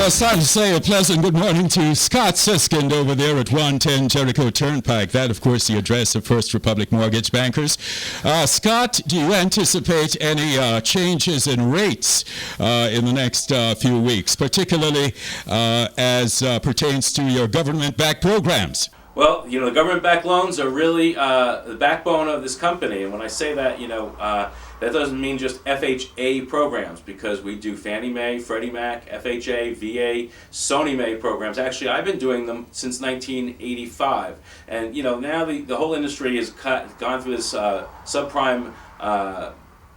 Well, it's time to say a pleasant good morning to Scott Siskind over there at 110 Jericho Turnpike. That, of course, the address of First Republic Mortgage Bankers. Scott, do you anticipate any changes in rates in the next few weeks, particularly as pertains to your government-backed programs? Well, the government-backed loans are really the backbone of this company. And when I say that, that doesn't mean just FHA programs, because we do Fannie Mae, Freddie Mac, FHA, VA, Sony Mae programs. Actually, I've been doing them since 1985. And, now the whole industry has gone through this subprime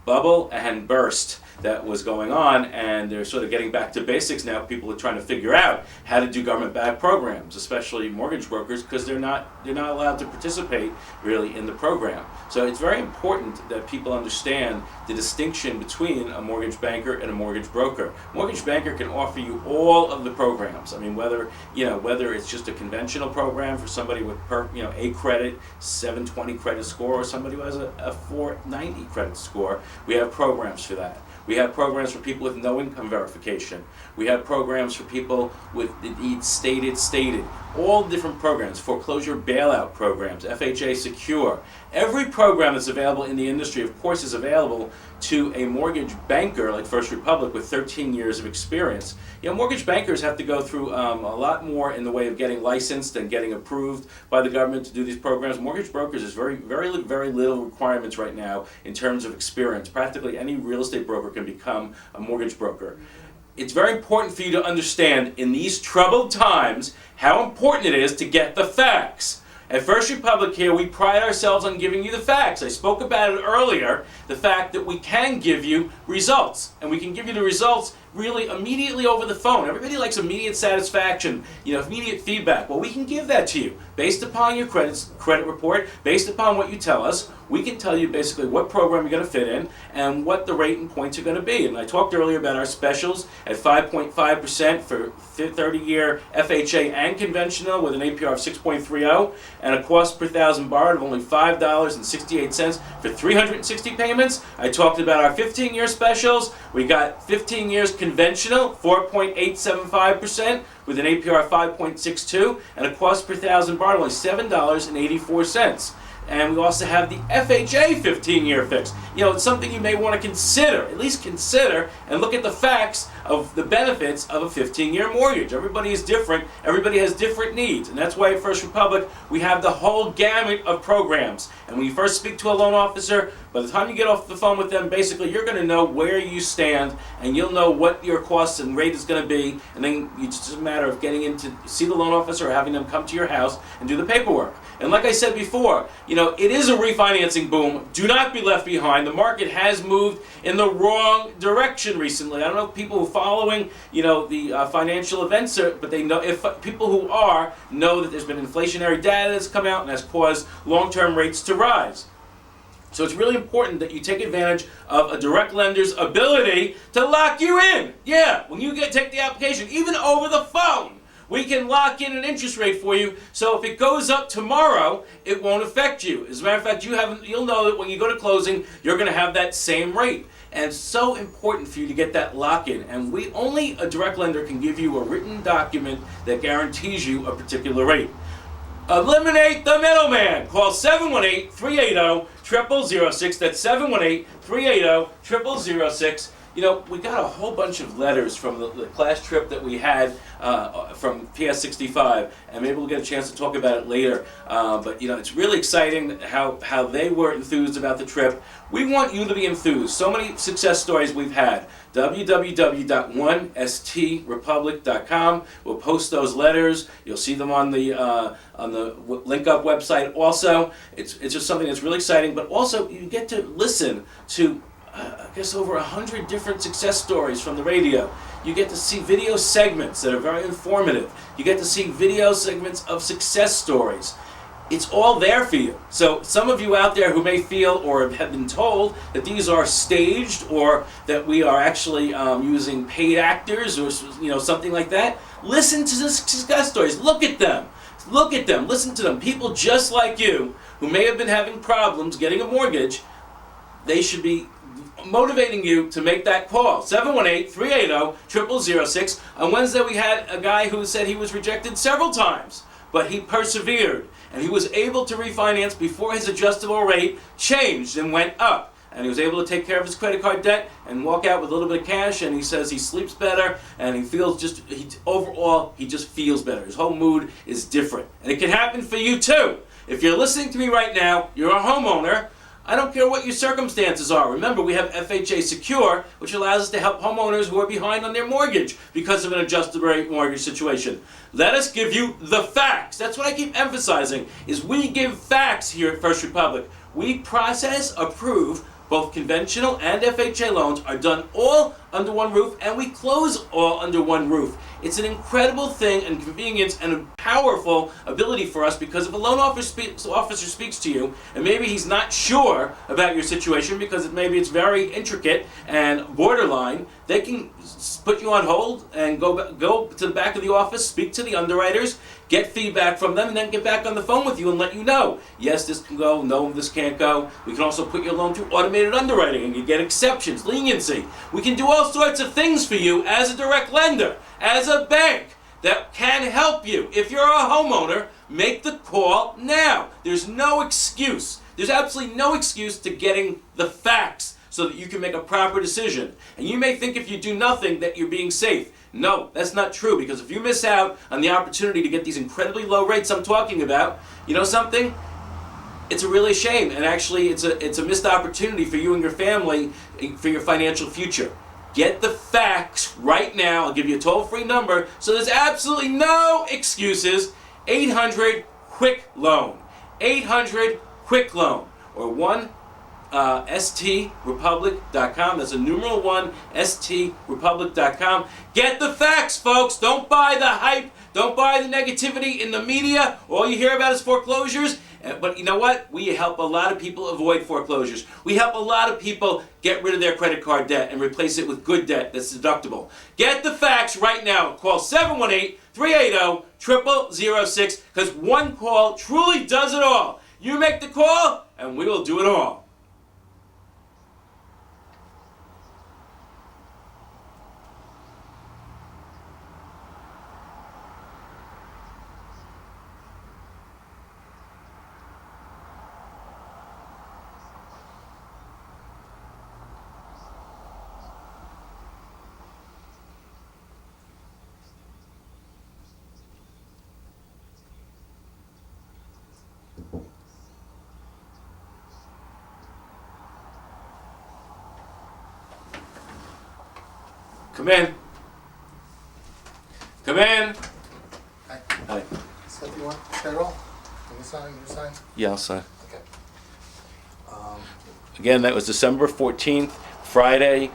bubble and burst that was going on, and they're sort of getting back to basics now. People are trying to figure out how to do government-backed programs, especially mortgage brokers, because they're not allowed to participate really in the program. So it's very important that people understand the distinction between a mortgage banker and a mortgage broker. Mortgage banker can offer you all of the programs. I mean, whether it's just a conventional program for somebody with A credit, 720 credit score, or somebody who has a 490 credit score, we have programs for that. We have programs for people with no income verification. We have programs for people with the needs stated. All different programs, foreclosure bailout programs, FHA Secure. Every program that's available in the industry, of course, is available to a mortgage banker like First Republic with 13 years of experience. Mortgage bankers have to go through a lot more in the way of getting licensed and getting approved by the government to do these programs. Mortgage brokers is very little requirements right now in terms of experience. Practically any real estate broker can become a mortgage broker. It's very important for you to understand in these troubled times how important it is to get the facts. At First Republic here, we pride ourselves on giving you the facts. I spoke about it earlier, the fact that we can give you results. And we can give you the results really immediately over the phone. Everybody likes immediate satisfaction, immediate feedback. Well, we can give that to you based upon your credit report, based upon what you tell us. We can tell you basically what program you're going to fit in and what the rate and points are going to be. And I talked earlier about our specials at 5.5% for 30-year FHA and conventional with an APR of 6.30 and a cost per thousand borrowed of only $5.68 for 360 payments. I talked about our 15-year specials. We got 15 years conventional, 4.875% with an APR of 5.62 and a cost per thousand borrowed only $7.84. And we also have the FHA 15-year fix. It's something you may want to consider, at least consider, and look at the facts of the benefits of a 15-year mortgage. Everybody is different. Everybody has different needs. And that's why at First Republic, we have the whole gamut of programs. And when you first speak to a loan officer, by the time you get off the phone with them, basically you're going to know where you stand, and you'll know what your costs and rate is going to be. And then it's just a matter of getting in to see the loan officer or having them come to your house and do the paperwork. And like I said before, it is a refinancing boom. Do not be left behind. The market has moved in the wrong direction recently. I don't know if people who are following, the financial events, but they know, if people who are, know that there's been inflationary data that's come out and has caused long-term rates to rise. So it's really important that you take advantage of a direct lender's ability to lock you in. Yeah, when you take the application, even over the phone, we can lock in an interest rate for you, so if it goes up tomorrow, it won't affect you. As a matter of fact, you'll know that when you go to closing, you're going to have that same rate. And it's so important for you to get that lock-in. And only a direct lender can give you a written document that guarantees you a particular rate. Eliminate the middleman. Call 718-380-0006. That's 718-380-0006. We got a whole bunch of letters from the class trip that we had from PS65, and maybe we'll get a chance to talk about it later. But it's really exciting how they were enthused about the trip. We want you to be enthused. So many success stories we've had. www.1strepublic.com. We'll post those letters. You'll see them on the Link Up website. Also, it's just something that's really exciting. But also, you get to listen to over 100 different success stories from the radio. You get to see video segments that are very informative. You get to see video segments of success stories. It's all there for you. So some of you out there who may feel or have been told that these are staged or that we are actually using paid actors or something like that, listen to the success stories. Look at them. Listen to them. People just like you who may have been having problems getting a mortgage, they should be motivating you to make that call. 718-380-0006. On Wednesday we had a guy who said he was rejected several times, but he persevered, and he was able to refinance before his adjustable rate changed and went up. And he was able to take care of his credit card debt and walk out with a little bit of cash, and he says he sleeps better, and he feels overall, he just feels better. His whole mood is different. And it can happen for you too. If you're listening to me right now, you're a homeowner, I don't care what your circumstances are. Remember, we have FHA Secure, which allows us to help homeowners who are behind on their mortgage because of an adjustable rate mortgage situation. Let us give you the facts. That's what I keep emphasizing, is we give facts here at First Republic. We process, approve, both conventional and FHA loans are done all under one roof, and we close all under one roof. It's an incredible thing and convenience and a powerful ability for us, because if a loan officer speaks to you and maybe he's not sure about your situation because maybe it's very intricate and borderline, they can put you on hold and go to the back of the office, speak to the underwriters, get feedback from them, and then get back on the phone with you and let you know, yes, this can go, no, this can't go. We can also put your loan through automated underwriting, and you get exceptions, leniency. We can do all sorts of things for you as a direct lender, as a bank, that can help you. If you're a homeowner, make the call now. There's no excuse. There's absolutely no excuse to getting the facts so that you can make a proper decision. And you may think if you do nothing that you're being safe. No, that's not true, because if you miss out on the opportunity to get these incredibly low rates I'm talking about, you know something? It's a really shame, and actually it's a missed opportunity for you and your family for your financial future. Get the facts right now. I'll give you a toll-free number, so there's absolutely no excuses. 800-QUICK-LOAN. 800-QUICK-LOAN. Or STRepublic.com. That's a numeral 1, STRepublic.com. Get the facts, folks. Don't buy the hype. Don't buy the negativity in the media. All you hear about is foreclosures. But you know what? We help a lot of people avoid foreclosures. We help a lot of people get rid of their credit card debt and replace it with good debt that's deductible. Get the facts right now. Call 718-380-0006, because one call truly does it all. You make the call, and we will do it all. Come in. Come in. Hi. Hi. Stuff you want? Cheryl? Can you sign? You sign? Yeah, I'll sign. Okay. Again, that was December 14th, Friday.